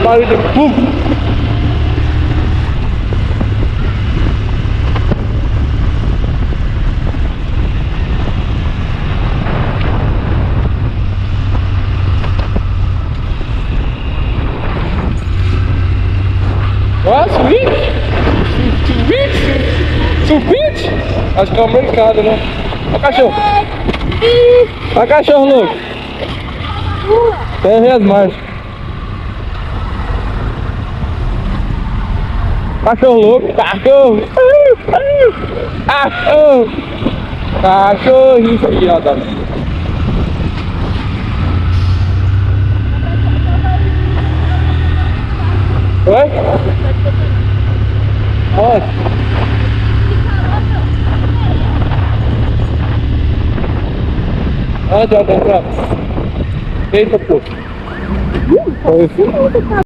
barulho de pum. Ah, Switch? Acho que é o mercado, né? Olha o cachorro. Olha o cachorro louco. Tem as marchas. Cachorro louco. Cachorro. Cachorro. Cachorrinho. Aqui, ó, tá. Oi? Onde? Onde eu comprar? Eita, pô.